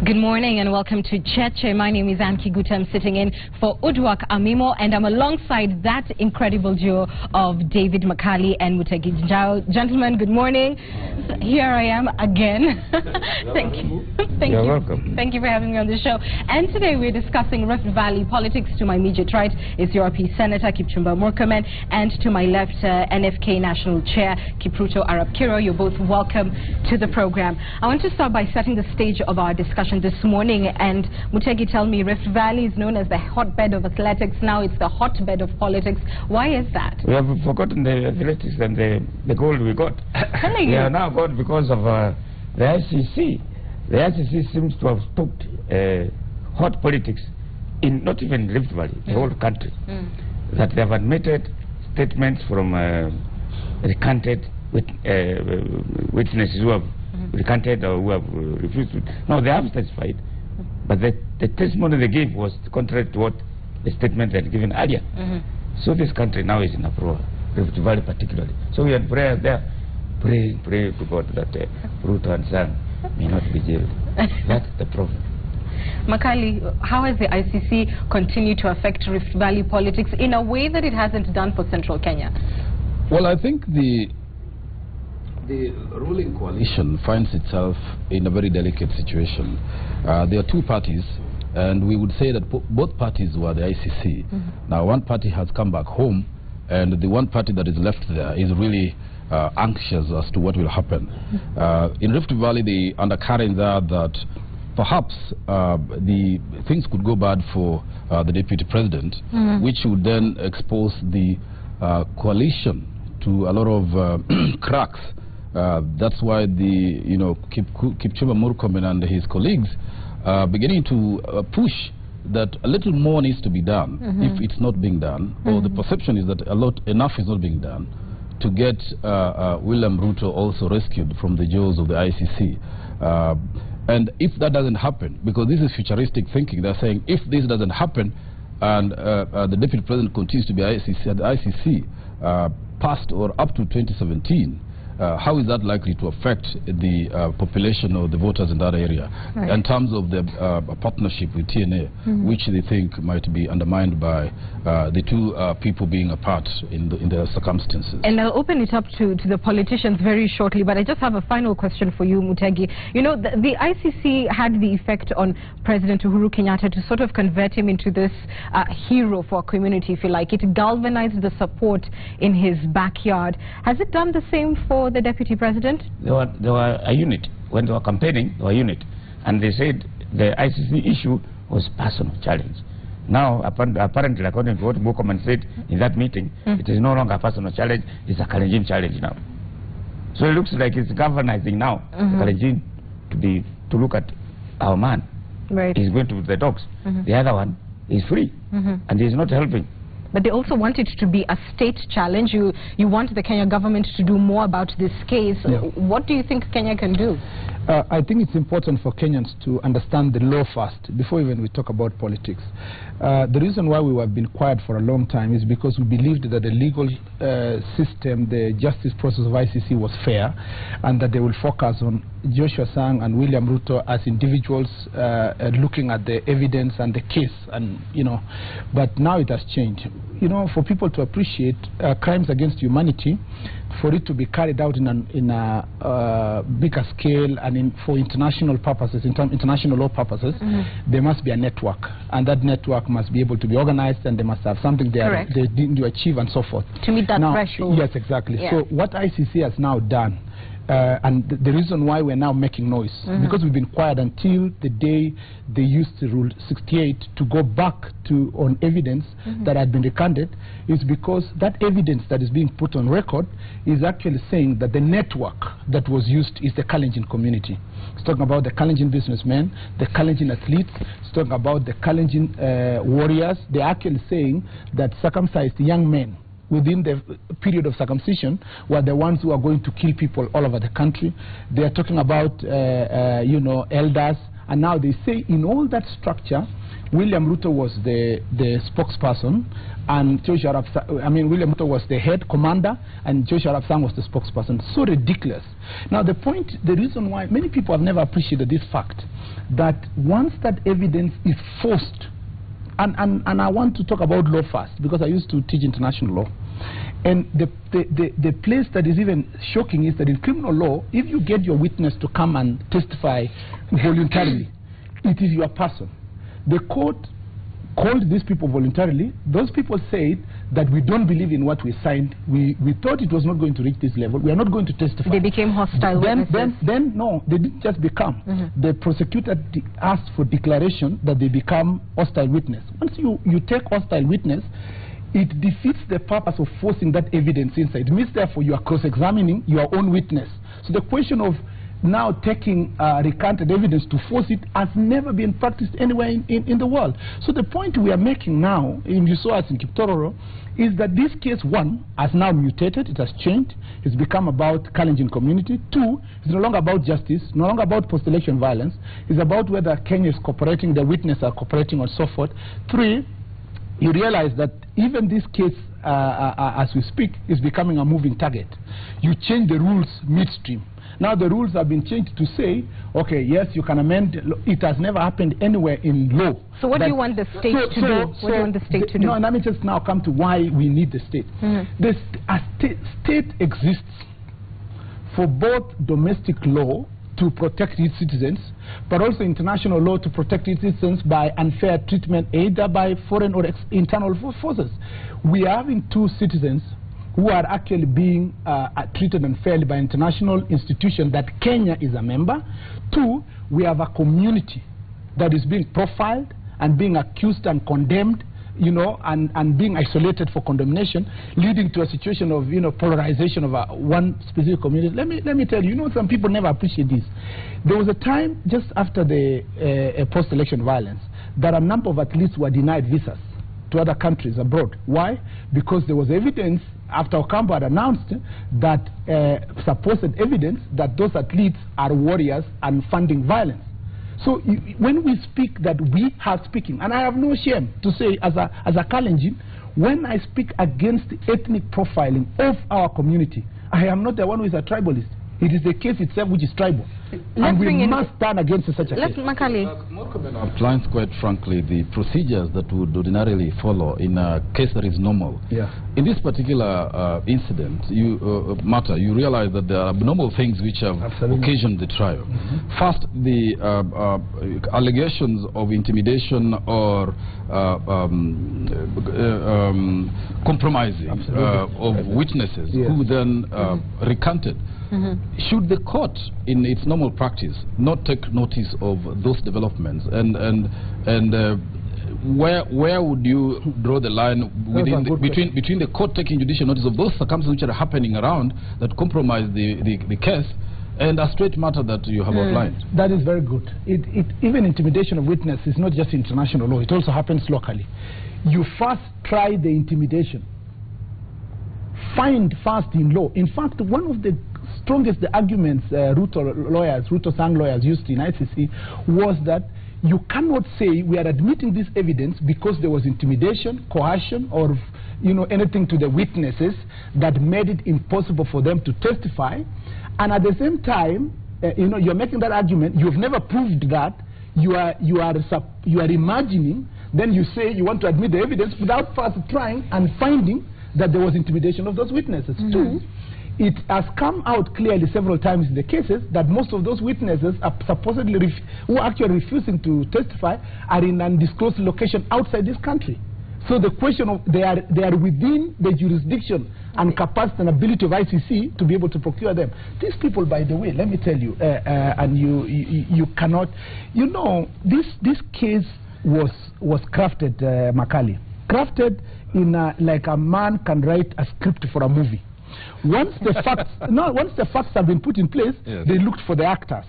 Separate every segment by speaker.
Speaker 1: Good morning and welcome to Cheche. My name is Anki Guta. I'm sitting in for Udwak Amimo, and I'm alongside that incredible duo of David Makali and Mutegi Njau. Gentlemen, good morning. So here I am again. Thank you.
Speaker 2: You're welcome.
Speaker 1: Thank you for having me on the show. And today we're discussing Rift Valley politics. To my immediate right is URP Senator Kipchumba Murkomen, and to my left, NFK National Chair Kipruto Arap Kiro. You're both welcome to the program. I want to start by setting the stage of our discussion this morning. And Mutegi, tell me, Rift Valley is known as the hotbed of athletics. Now it's the hotbed of politics. Why is that?
Speaker 2: We have forgotten the athletics and the gold we got. We are now got because of the ICC. The ICC seems to have stopped hot politics in not even Rift Valley, the whole country. That they have admitted statements from recanted witnesses who have recanted or who have refused to. No, they have testified, but the testimony they gave was contrary to what the statement they had given earlier. So this country now is in uproar, Rift Valley particularly. So we had prayers there, praying to God that Ruto and Sang may not be jailed. That's the problem.
Speaker 1: Makali, how has the ICC continued to affect Rift Valley politics in a way that it hasn't done for Central Kenya?
Speaker 3: Well, I think the ruling coalition finds itself in a very delicate situation. There are two parties, and we would say that both parties were the ICC. Now, one party has come back home, and the one party that is left there is really anxious as to what will happen. In Rift Valley, the undercurrents are that perhaps the things could go bad for the deputy president, which would then expose the coalition to a lot of cracks. That's why the Kipchumba Murkomen and his colleagues are beginning to push that a little more needs to be done if it's not being done, or the perception is that enough is not being done to get William Ruto also rescued from the jaws of the ICC. And if that doesn't happen, because this is futuristic thinking, they're saying if this doesn't happen and the deputy president continues to be at the ICC past or up to 2017, how is that likely to affect the population or the voters in that area in terms of the partnership with TNA, which they think might be undermined by the two people being apart in the circumstances? And
Speaker 1: I'll open it up to the politicians very shortly, but I just have a final question for you, Mutegi. You know, the ICC had the effect on President Uhuru Kenyatta to sort of convert him into this hero for our community, if you like. It galvanized the support in his backyard. Has it done the same for the deputy president?
Speaker 2: They were a unit. When they were campaigning, they were a unit. And they said the ICC issue was personal challenge. Now, apparently, according to what Murkomen said in that meeting, it is no longer a personal challenge, it's a Kalenjin challenge now. So it looks like it's galvanizing now, the Kalenjin to look at our man. He's going to the dogs. The other one is free, and he's not helping.
Speaker 1: But they also want it to be a state challenge. You want the Kenya government to do more about this case. What do you think Kenya can do?
Speaker 4: I think it's important for Kenyans to understand the law first before even we talk about politics. The reason why we have been quiet for a long time is because we believed that the legal system, the justice process of ICC was fair, and that they will focus on Joshua Sang and William Ruto as individuals looking at the evidence and the case, and but now it has changed. For people to appreciate crimes against humanity, for it to be carried out in a bigger scale and for international purposes, international law purposes, there must be a network, and that network must be able to be organized, and they must have something they need to achieve and so forth.
Speaker 1: To meet that threshold.
Speaker 4: Yes, exactly. So what ICC has now done, and the reason why we're now making noise, because we've been quiet until the day they used the Rule 68 to go back on evidence that had been recanted, is because that evidence that is being put on record is actually saying that the network that was used is the Kalenjin community. It's talking about the Kalenjin businessmen, the Kalenjin athletes, it's talking about the Kalenjin warriors. They're actually saying that circumcised young men within the period of circumcision were the ones who are going to kill people all over the country. They are talking about, elders And now they say in all that structure, William Ruto was the spokesperson, and William Ruto was the head commander, and Cheche was the spokesperson. So ridiculous. Now the reason why many people have never appreciated this fact, that once that evidence is forced, and I want to talk about law first, because I used to teach international law. And the place that is even shocking is that in criminal law, if you get your witness to come and testify voluntarily, it is your person. The court called these people voluntarily. Those people said that we don't believe in what we signed. We thought it was not going to reach this level. We are not going to testify.
Speaker 1: They became hostile witnesses.
Speaker 4: Then no, they didn't just become. The prosecutor asked for declaration that they become hostile witness. Once you take hostile witness, it defeats the purpose of forcing that evidence inside. It means, therefore, you are cross-examining your own witness. So the question of now taking recanted evidence to force it has never been practiced anywhere in the world. So the point we are making now, and you saw us in Kiptororo, is that this case, one, has now mutated, it has changed, it's become about Kalenjin community. Two, it's no longer about justice, no longer about post-election violence, it's about whether Kenya is cooperating, the witnesses are cooperating, and so forth. Three, you realize that even this case, as we speak, is becoming a moving target. You change the rules midstream. Now the rules have been changed to say, okay, yes, you can amend. It has never happened anywhere in law.
Speaker 1: So what do you want the state to do? What do you want the state to do?
Speaker 4: No, let me just now come to why we need the state. The state exists for both domestic law to protect its citizens, but also international law to protect its citizens by unfair treatment, either by foreign or internal forces. We are having two citizens who are actually being treated unfairly by international institutions that Kenya is a member. Two, we have a community that is being profiled and being accused and condemned, you know, and being isolated for condemnation, leading to a situation of, you know, polarization of one specific community. Let me tell you, you know, some people never appreciate this. There was a time just after the post-election violence that a number of athletes were denied visas to other countries abroad. Why? Because there was evidence after Ocampo had announced that supposed evidence that those athletes are warriors and funding violence. So when we speak that we are speaking, and I have no shame to say as a Kalenjin, when I speak against ethnic profiling of our community, I am not the one who is a tribalist. It is the case itself which is tribal. And we must stand against such a case.
Speaker 3: Morcomen outlines, quite frankly, the procedures that would ordinarily follow in a case that is normal.
Speaker 4: Yeah.
Speaker 3: In this particular incident, you realize that there are abnormal things which have occasioned the trial. First, the allegations of intimidation or compromising of witnesses who then recanted. Should the court, in its normal practice, not take notice of those developments, and where would you draw the line between the court taking judicial notice of those circumstances which are happening around that compromise the case and a straight matter that you have outlined?
Speaker 4: That is very good. Even intimidation of witness is not just international law, it also happens locally. You first try the intimidation, find first in law. In fact, one of the strongest arguments Ruto Sang lawyers used in ICC was that you cannot say we are admitting this evidence because there was intimidation, coercion, or, you know, anything to the witnesses that made it impossible for them to testify. And at the same time, you know, you're making that argument. You've never proved that. You are imagining. Then you say you want to admit the evidence without first trying and finding that there was intimidation of those witnesses. Two, it has come out clearly several times in the cases that most of those witnesses are supposedly who are actually refusing to testify are in an undisclosed location outside this country. So the question of they are within the jurisdiction and capacity and ability of ICC to be able to procure them. These people, by the way, let me tell you, and you cannot, you know, this case was crafted, Makali, crafted in like a man can write a script for a movie. Once the facts have been put in place, they looked for the actors.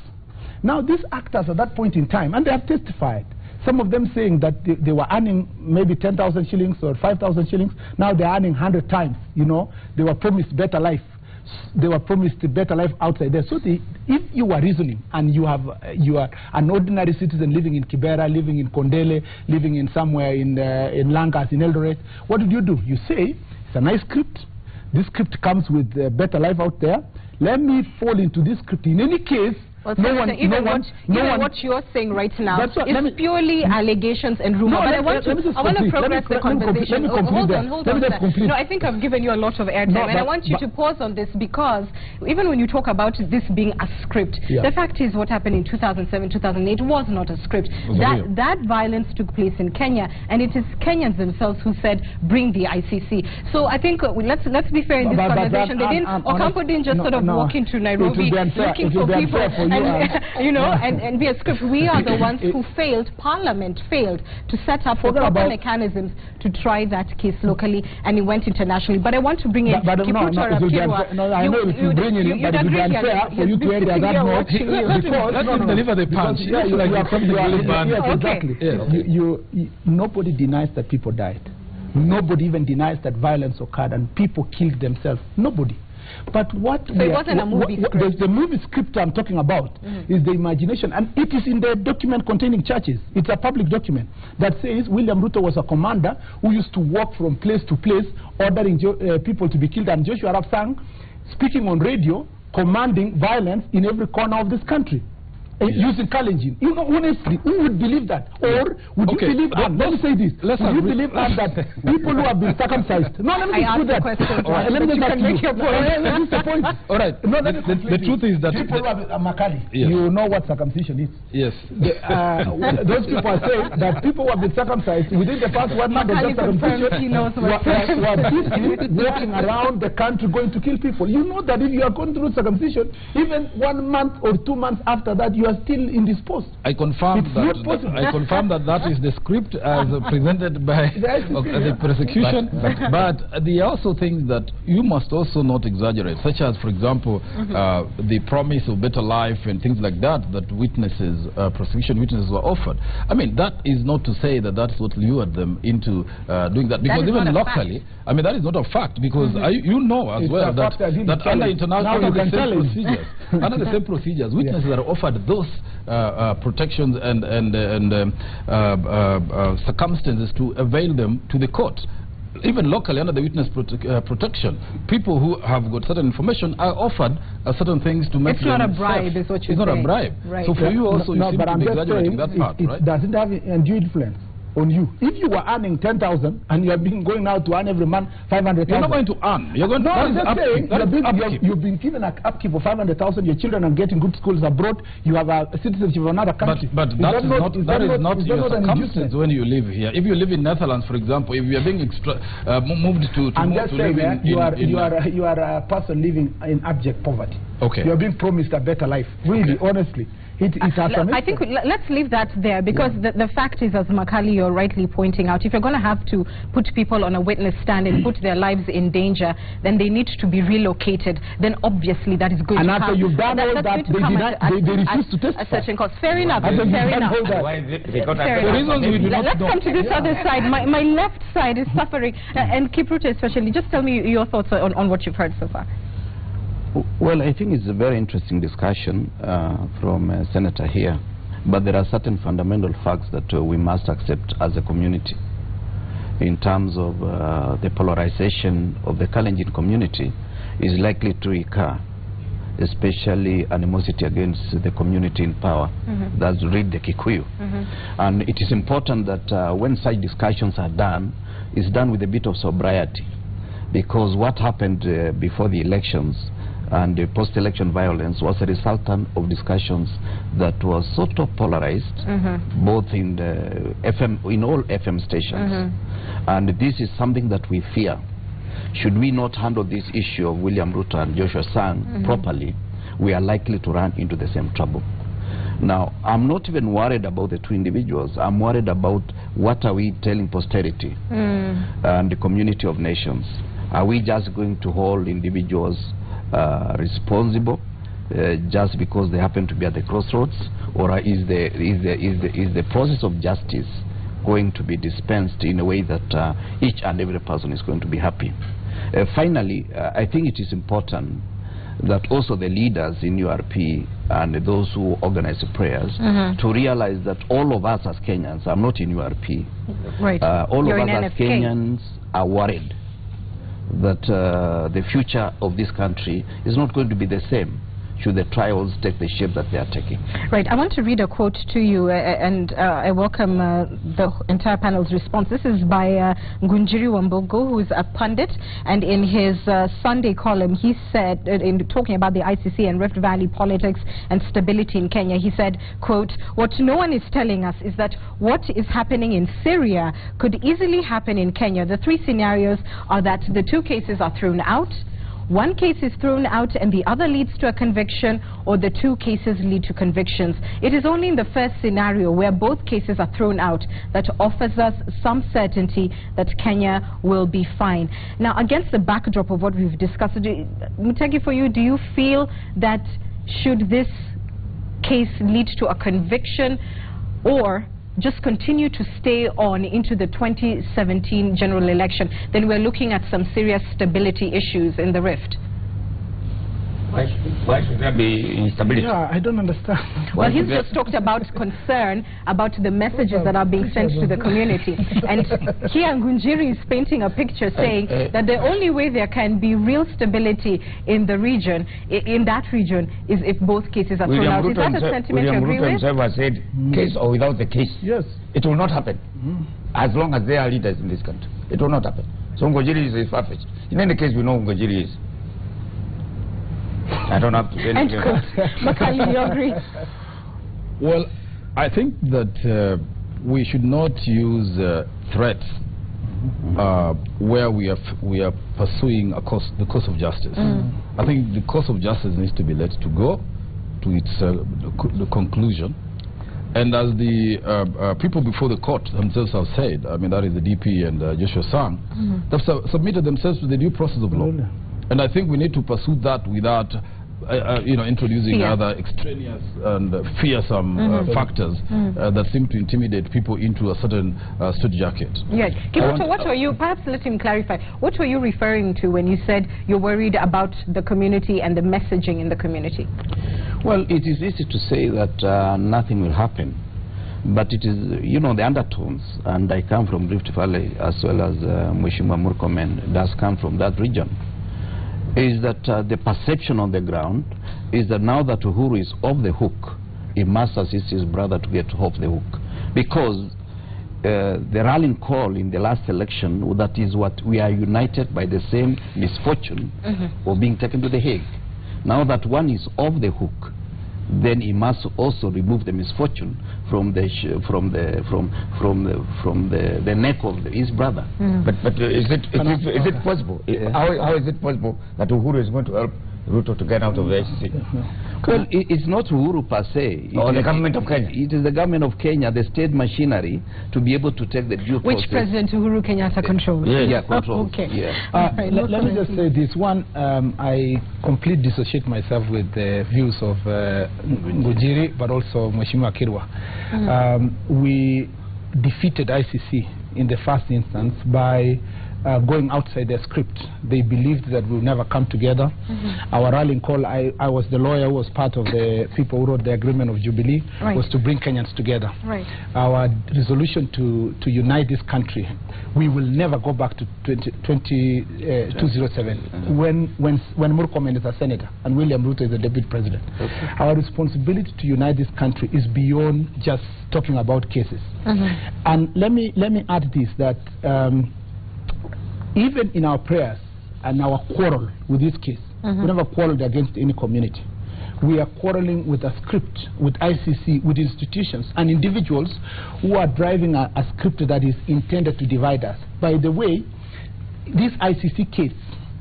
Speaker 4: Now these actors at that point in time, and they have testified, some of them saying that they were earning maybe 10,000 shillings or 5,000 shillings, now they're earning 100 times, you know, they were promised better life. they were promised a better life outside there. So if you are reasoning and you are an ordinary citizen living in Kibera, living in Kondele, living in somewhere in Langas, in Eldoret, what did you do? You say, it's a nice script. This script comes with a better life out there. Let me fall into this script. In any case,
Speaker 1: well, what you're saying right now is purely allegations and rumors. But I want to progress the conversation. Hold on. No, I think I've given you a lot of airtime, and I want you to pause on this, because even when you talk about this being a script, the fact is what happened in 2007, 2008 was not a script. That violence took place in Kenya, and it is Kenyans themselves who said, bring the ICC. So I think let's be fair in this conversation. Ocampo didn't just sort of walk into Nairobi looking for people. And be a script. We are the ones who failed. Parliament failed to set up the proper mechanisms to try that case locally, and it went internationally. But I want to bring in Kipruto Rapkirwa.
Speaker 4: I know if you bring in, but it would be unfair for you to enter that note.
Speaker 3: Let him deliver the punch.
Speaker 4: Exactly. Nobody denies that people died. Nobody even denies that violence occurred and people killed themselves. Nobody. But what
Speaker 1: it wasn't a movie script.
Speaker 4: The movie script I'm talking about is the imagination, and it is in the document containing Cheches. It's a public document that says William Ruto was a commander who used to walk from place to place ordering people to be killed, and Joshua Arap Sang speaking on radio commanding violence in every corner of this country. Using Kalenjin. Honestly, who would believe that? Or would you believe, let me say this, would you believe that people who have been circumcised? No, let me just put that. Let me just make your point.
Speaker 3: All right. No, the truth is that
Speaker 4: people who have Makali, you know what circumcision is.
Speaker 3: Yes.
Speaker 4: Those people are saying that people who have been circumcised within the past 1 month of circumcision were busy walking around the country going to kill people. You know that if you are going through circumcision, even 1 month or 2 months after that, you are still indisposed.
Speaker 3: I confirm that is the script as presented by the prosecution. But there are also things that you must also not exaggerate, such as, for example, the promise of better life and things like that prosecution witnesses were offered. I mean, that is not to say that that's what lured them into doing that, because even locally, I mean, that is not a fact, because you know as well that under international procedures, under the same procedures, witnesses are offered those protections and circumstances to avail them to the court. Even locally, under the witness protection, people who have got certain information are offered certain things to make them
Speaker 1: not a bribe,
Speaker 3: safe.
Speaker 1: Is what you're
Speaker 3: It's not
Speaker 1: saying.
Speaker 3: A bribe.
Speaker 1: Right.
Speaker 3: So for you also, you seem to be exaggerating that part, right?
Speaker 4: It doesn't have undue influence on you. If you were earning 10,000 and you have been going now to earn every month 500,000,
Speaker 3: you're not going to earn. You're going to
Speaker 4: you've been given an upkeep of 500,000. Your children are getting good schools abroad. You have a citizenship of another country.
Speaker 3: But that is not your circumstance when you live here. If you live in Netherlands, for example, if you are being moved to live in,
Speaker 4: you are a person living in abject poverty.
Speaker 3: Okay.
Speaker 4: You are being promised a better life. Really, honestly.
Speaker 1: I think let's leave that there, because the fact is, as Makali, you're rightly pointing out, if you're going to have to put people on a witness stand and put their lives in danger, then they need to be relocated. Then obviously that is going to come.
Speaker 4: And after you've done all that, they refuse to testify.
Speaker 1: A certain cost. Fair enough. Fair enough. Let's come to this other side. My left side is suffering, and Kipruto especially. Just tell me your thoughts on what you've heard so far.
Speaker 2: Well, I think it's a very interesting discussion from Senator here, but there are certain fundamental facts that we must accept as a community in terms of the polarization of the Kalenjin community is likely to recur, especially animosity against the community in power. That's read the Kikuyu. And it is important that when such discussions are done, it's done with a bit of sobriety, because what happened before the elections and the post-election violence was a resultant of discussions that was sort of polarized, both in the in all FM stations. And this is something that we fear. Should we not handle this issue of William Ruto and Joshua Sang properly, we are likely to run into the same trouble. Now, I'm not even worried about the two individuals. I'm worried about what are we telling posterity and the community of nations. Are we just going to hold individuals responsible just because they happen to be at the crossroads, or is the process of justice going to be dispensed in a way that each and every person is going to be happy? Finally, I think it is important
Speaker 5: that also the leaders in URP and those who organize the prayers to realize that all of us as Kenyans, I'm not in URP, all of us as Kenyans are worried that the future of this country is not going to be the same should the trials take the shape that they are taking.
Speaker 1: Right. I want to read a quote to you, and I welcome the entire panel's response. This is by Ngunjiri Wambogo, who is a pundit, and in his Sunday column, he said, in talking about the ICC and Rift Valley politics and stability in Kenya, he said, quote, "What no one is telling us is that what is happening in Syria could easily happen in Kenya. The three scenarios are that the two cases are thrown out, one case is thrown out and the other leads to a conviction, or the two cases lead to convictions. It is only in the first scenario, where both cases are thrown out, that offers us some certainty that Kenya will be fine." Now, against the backdrop of what we've discussed, Mutegi, for you, do you feel that should this case lead to a conviction, or just continue to stay on into the 2017 general election, then we're looking at some serious stability issues in the rift?
Speaker 2: Why should there be instability?
Speaker 4: Yeah, I don't understand.
Speaker 1: Well, he's just talked about concern about the messages that are being sent to the community. And here Ngunjiri is painting a picture saying that the only way there can be real stability in the region, in that region, is if both cases are thrown out. Is that a sentiment you agree with?
Speaker 2: William Ruto himself said, case or without the case,
Speaker 4: yes,
Speaker 2: it will not happen. As long as there are leaders in this country, it will not happen. So Ngunjiri is far-fetched. In any case, we know Ngunjiri is. I don't have to say anything.
Speaker 1: Makali, you agree?
Speaker 3: Well, I think that we should not use threats where we are pursuing the course of justice. I think the course of justice needs to be let to go to its the conclusion. And as the people before the court themselves have said, I mean, that is the DP and Joshua Sang, they've submitted themselves to the due process of law. And I think we need to pursue that without, introducing other extraneous and fearsome factors that seem to intimidate people into a certain straitjacket.
Speaker 1: Yes. Kibuto, what were you, perhaps let him clarify, what were you referring to when you said you're worried about the community and the messaging in the community?
Speaker 5: Well, it is easy to say that nothing will happen. But it is, the undertones, and I come from Rift Valley as well as Mheshimiwa Murkomen does come from that region, is that the perception on the ground is that now that Uhuru is off the hook, he must assist his brother to get off the hook. Because the rallying call in the last election, that is what we are united by the same misfortune of being taken to the Hague. Now that one is off the hook, then he must also remove the misfortune from the neck of his brother.
Speaker 2: But is it possible? How is it possible that Uhuru is going to help Ruto to get out of the ICC?
Speaker 5: Well, it's not Uhuru per se.
Speaker 2: Or the government of Kenya?
Speaker 5: It is the government of Kenya, the state machinery, to be able to take the due process.
Speaker 1: Which President Uhuru Kenyatta controls?
Speaker 5: Yeah, controls.
Speaker 1: Okay.
Speaker 5: Yeah.
Speaker 4: Let me just say this. One, I completely dissociate myself with the views of Ngunjiri, but also Mheshimiwa Kirwa. We defeated ICC in the first instance by going outside their script. They believed that we'll never come together. Our rallying call, I was the lawyer who was part of the people who wrote the agreement of Jubilee, was to bring Kenyans together. Our resolution to unite this country, we will never go back to 2007 when Murkomen is a senator and William Ruto is the deputy president. Our responsibility to unite this country is beyond just talking about cases. And let me add this, that even in our prayers and our quarrel with this case, we never quarreled against any community. We are quarreling with a script, with ICC, with institutions and individuals who are driving a script that is intended to divide us. By the way, this ICC case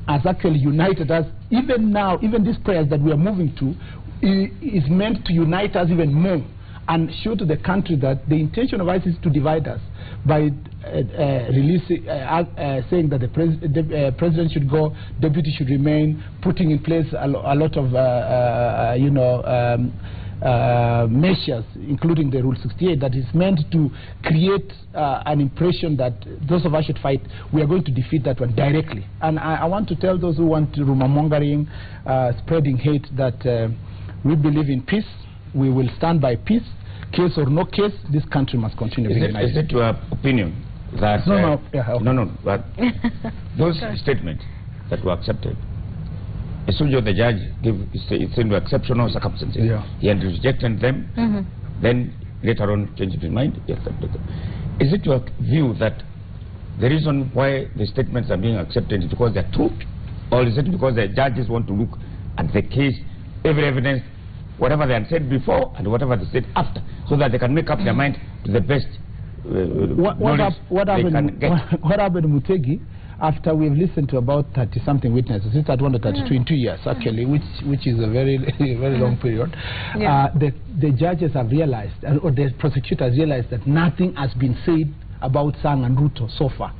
Speaker 4: has actually united us. Even now, even these prayers that we are moving to is meant to unite us even more and show to the country that the intention of ICC is to divide us by releasing, saying that the president should go, deputy should remain, putting in place a lot of, measures, including the Rule 68, that is meant to create an impression that those of us should fight, we are going to defeat that one directly. And I want to tell those who want rumor mongering, spreading hate, that we believe in peace. We will stand by peace. Case or no case, this country must continue being united.
Speaker 2: Is it your opinion that... No, but those statements that were accepted, as soon as the judge gave it into exceptional circumstances, he had rejected them, then later on changed his mind, he accepted them. Is it your view that the reason why the statements are being accepted is because they're true, or is it because the judges want to look at the case, every evidence, whatever they had said before and whatever they said after, so that they can make up their mind to the best
Speaker 4: what happened, Mutegi, after we've listened to about 30-something witnesses, it's at 132 in 2 years, actually, which is a very, very long period. The judges have realized, or the prosecutors realized, that nothing has been said about Sang and Ruto so far.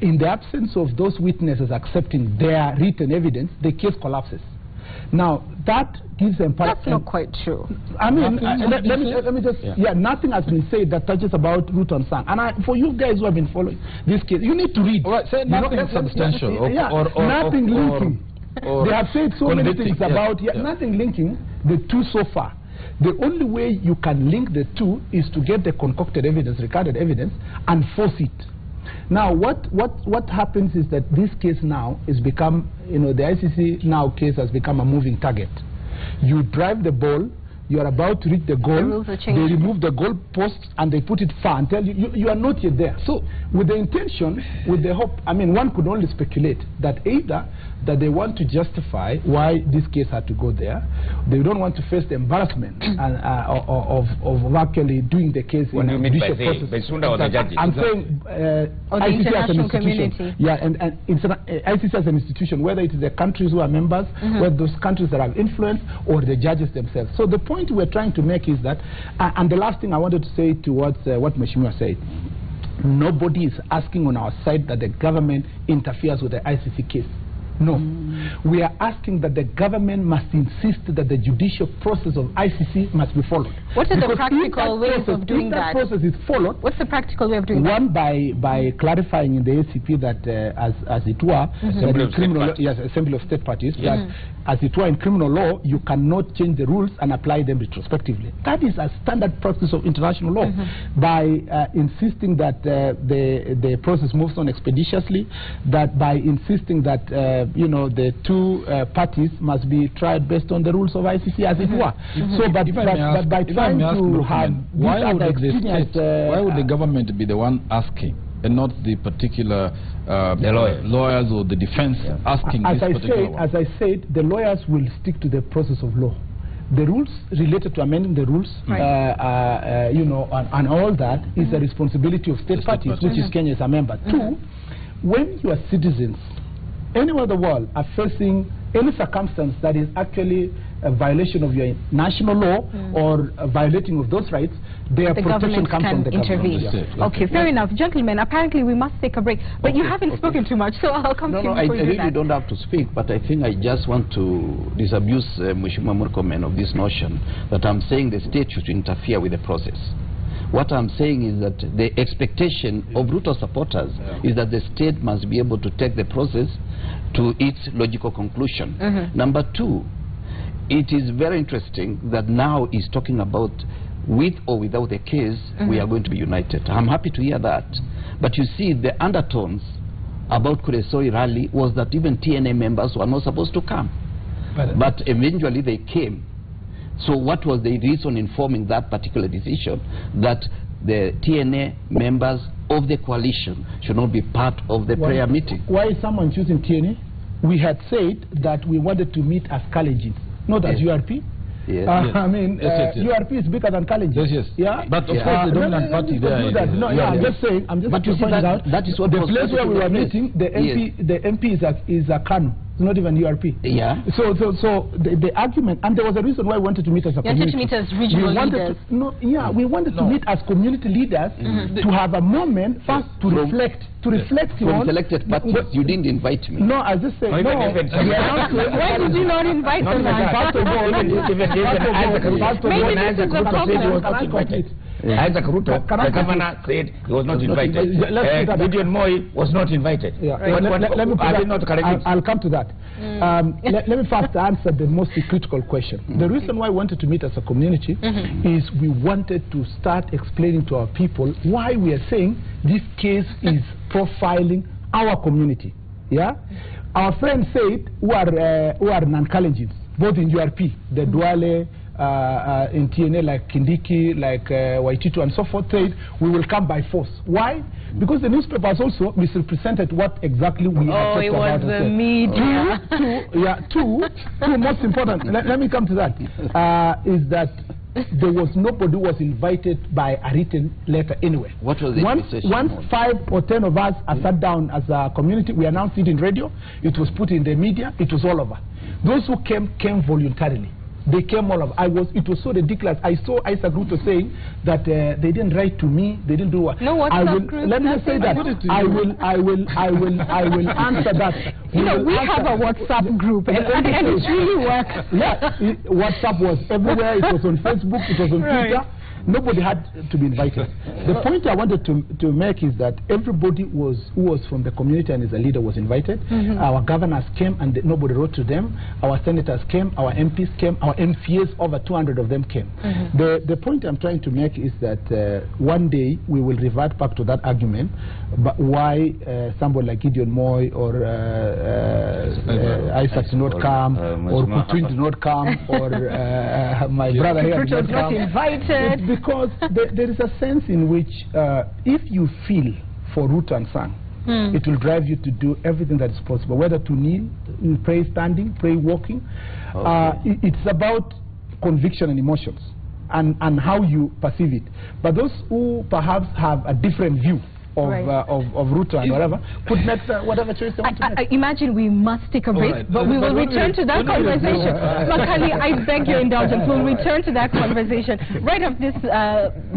Speaker 4: In the absence of those witnesses accepting their written evidence, the case collapses. Now, that gives them...
Speaker 1: That's not quite true.
Speaker 4: I mean, let me just... nothing has been said that touches about Ruto and Sang. And for you guys who have been following this case, you need to read.
Speaker 3: Right, say nothing substantial. Or
Speaker 4: nothing linking. They have said so many things about... Nothing linking the two so far. The only way you can link the two is to get the concocted evidence, recorded evidence, and force it. Now, what happens is that this case now is become, the ICC now case has become a moving target. You drive the ball, you are about to reach the goal, they remove the goal posts and they put it far and tell you, you are not yet there. So, with the intention, with the hope, I mean, one could only speculate that either that they want to justify why this case had to go there, they don't want to face the embarrassment of actually doing the case
Speaker 2: when
Speaker 4: in
Speaker 2: you
Speaker 4: a
Speaker 2: mean
Speaker 4: judicial process.
Speaker 2: the judges.
Speaker 4: I'm saying ICC as an institution. And ICC as an institution, whether it is the countries who are members, whether those countries that have influence, or the judges themselves. So the point we're trying to make is that, and the last thing I wanted to say towards what Mheshimiwa said, nobody is asking on our side that the government interferes with the ICC case. No. We are asking that the government must insist that the judicial process of ICC must be followed.
Speaker 1: What are the practical ways of doing that?
Speaker 4: If that process is followed,
Speaker 1: what's the practical way of doing that?
Speaker 4: One, by clarifying in the ACP that, as it were, Assembly of State Parties, that as it were in criminal law, you cannot change the rules and apply them retrospectively. That is a standard practice of international law. By insisting that the process moves on expeditiously, that by insisting that the two parties must be tried based on the rules of ICC, as it were. So, but by trying to have
Speaker 3: why would the government be the one asking, and not the particular lawyers or the defense asking this particular one?
Speaker 4: As I said, the lawyers will stick to the process of law. The rules related to amending the rules, and all that is the responsibility of state parties, which is Kenya is a member. Two, when your citizens anywhere in the world are facing any circumstance that is actually a violation of your national law or a violating of those rights, their protection comes from the government.
Speaker 1: Okay, fair enough. Gentlemen, apparently we must take a break. But you haven't spoken too much, so I'll come to you before you do that.
Speaker 5: I really don't have to speak, but I think I just want to disabuse Mheshimiwa Murkomen of this notion that I'm saying the state should interfere with the process. What I'm saying is that the expectation of Ruto supporters is that the state must be able to take the process to its logical conclusion. Number two, it is very interesting that now he's talking about with or without the case, we are going to be united. I'm happy to hear that. But you see, the undertones about Kuresoi rally was that even TNA members were not supposed to come. But eventually they came. So what was the reason in forming that particular decision, that the TNA members of the coalition should not be part of the prayer meeting?
Speaker 4: Why is someone choosing TNA? We had said that we wanted to meet as Kalenjins, not as URP. I mean, URP is bigger than Kalenjin.
Speaker 3: But of course, the dominant party there.
Speaker 4: I'm just saying, but you see that is what the place where we were meeting, the MP is a Kanu. Not even URP. So the argument, and there was a reason why we wanted to meet as a community.
Speaker 1: You wanted to meet as regional leaders.
Speaker 4: We wanted to meet as community leaders to have a moment first to reflect.
Speaker 5: From selected parties, you didn't invite me.
Speaker 4: No, I just said no.
Speaker 1: Why did you not invite them?
Speaker 4: First of all,
Speaker 2: Isaac Ruto said he was not invited. Isaac Ruto, the governor, said he was not invited. Gideon Moi was not invited.
Speaker 4: I'll come to that. Let me first answer the most critical question. The reason why we wanted to meet as a community is we wanted to start explaining to our people why we are saying this case is profiling our community. Yeah, our friends said who are non-Kalenjins, both in URP, the Duale, in TNA like Kindiki, like Waititu and so forth, said we will come by force. Why? Because the newspapers also misrepresented what exactly we are talking about.
Speaker 1: Oh, it was the media.
Speaker 4: Two, most important, let me come to that, is that there was nobody who was invited by a written letter anywhere.
Speaker 5: What was the
Speaker 4: Once 5 or 10 of us are sat down as a community, we announced it in radio, it was put in the media, it was all over. Those who came voluntarily. They came all over. It was so ridiculous. I saw Isaac Ruto saying that they didn't write to me, they didn't do what.
Speaker 1: No, what's that group?
Speaker 4: Let me say that. I will answer that.
Speaker 1: We have a WhatsApp group and it really works.
Speaker 4: Yeah, WhatsApp was everywhere. It was on Facebook, it was on Twitter. Nobody had to be invited. The point I wanted to make is that everybody who was from the community and is a leader was invited. Our governors came and nobody wrote to them. Our senators came, our MPs came, our MPs, over 200 of them came. The point I'm trying to make is that one day we will revert back to that argument, but why somebody like Gideon Moi or Isaac did not come, or Kutwin did not come, or my brother here did not come.
Speaker 1: Invited.
Speaker 4: Because there is a sense in which if you feel for Ruto and Sang, it will drive you to do everything that is possible, whether to kneel, pray standing, pray walking. It's about conviction and emotions and how you perceive it. But those who perhaps have a different view of Ruto and whatever could make whatever choice they want to make.
Speaker 1: Imagine we must take a break, but we will return to that conversation. Makali, I beg your indulgence. We'll return to that conversation right after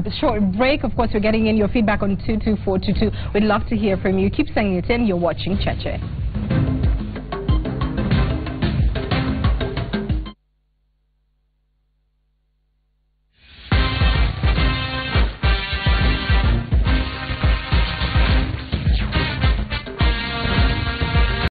Speaker 1: this short break. Of course, you're getting in your feedback on 22422. We'd love to hear from you. Keep sending it in. You're watching Cheche.